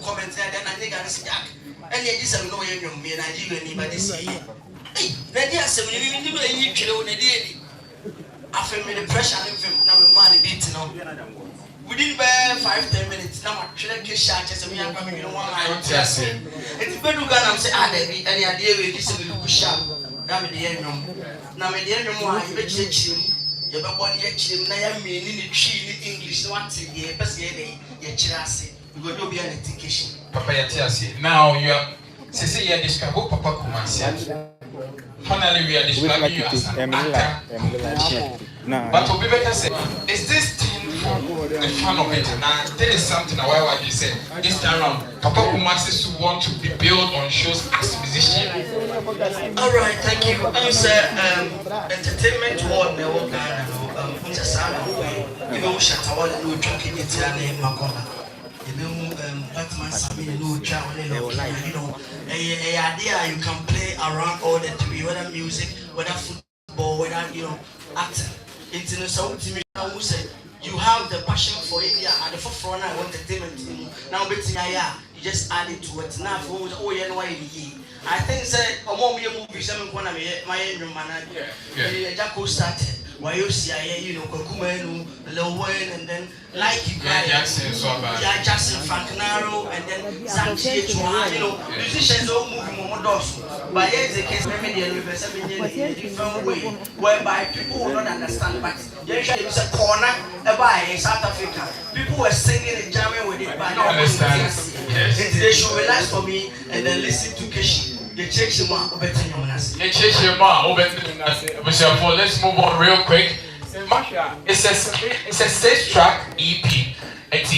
comment there, then I think I see Jack. And yet, this I know you and I give anybody say, hey, then yes, you kill the day. I feel me the pressure of him now, money beating on. Within 5-10 minutes, now I should have Keshe as a young family. It's better to go and say, ah, any idea we kiss a little sharp. Now, the end, now, the end, you bet him. You have one year, I mean, in the tree in English, once a year, but you're chassis. You go to be an education. Papa Yatiasi. Now you are Cecilia describe Papa Kumasi'S. Finally, we are describing you as an actor. But to be better said, is this thing for the fun of it? Now, there is something why you said this time around. Papa Kumasi'S want to be built on shows as a musician. Alright, thank you. Entertainment world, the world, you know, Shatawala, no drinking it, and Makona. You know, Batman Sami, no travel, you know, a idea you can play around all the TV, whether music, whether football, whether, you know, acting. It's in a song to me, who say you have the passion for it, yeah, at the forefront, I want entertainment. Now, you just add it to it. Now, oh, yeah, no, I think, say, a more movies, I'm going to my manager, Jacko started. Why you see, you know, Kumasi'S, Lil Wayne, and then like you guys, Jackson, Frankenaro, and then Sanchi, you know, musicians don't move more doors. But here's the case, maybe the different way, whereby people will not understand. But usually it's a corner in South Africa. People were singing and jamming with it, but not understand. Yes. They should relax for me and then listen to Keshe. The Keshe man, let's move on real quick. It's a 6-track EP. It's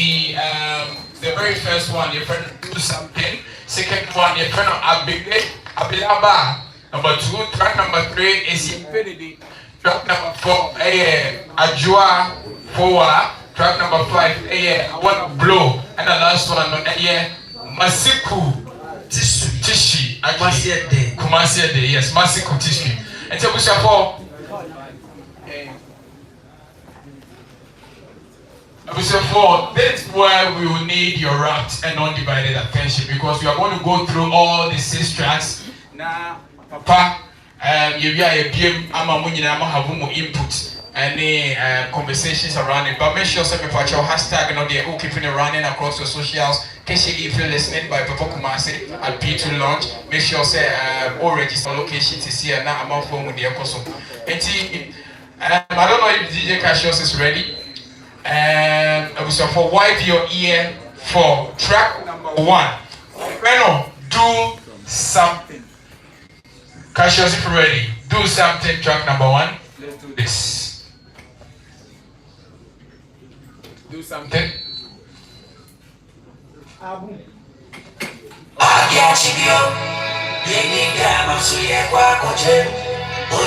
the very first one, your friend Do Something. Second one, your friend Abilaba. Number 2, track number 3 is Infinity. Track number 4, Ajua Fowa. Track number 5, I Want to Blow. And the last one, Masiku Tishi. Kumasi'S, yes, Masiku Tishi. And so we shall this is where we will need your rapt and undivided attention, because we are going to go through all the 6 tracks. Now, Papa, you are a game, have more input. Any conversations around it, but make sure you put your hashtag and all the keeping it running across your socials. Keshe, if you're listening by Papa Kumasi'S at P2 launch, make sure say all register location to see and now I'm on phone with the Akoso. I don't know if DJ Keshe is ready. So for wipe your ear for track number 1. Reno, do something. Keshe, if you're ready, do something. Track number 1. Let's do this. Do something. I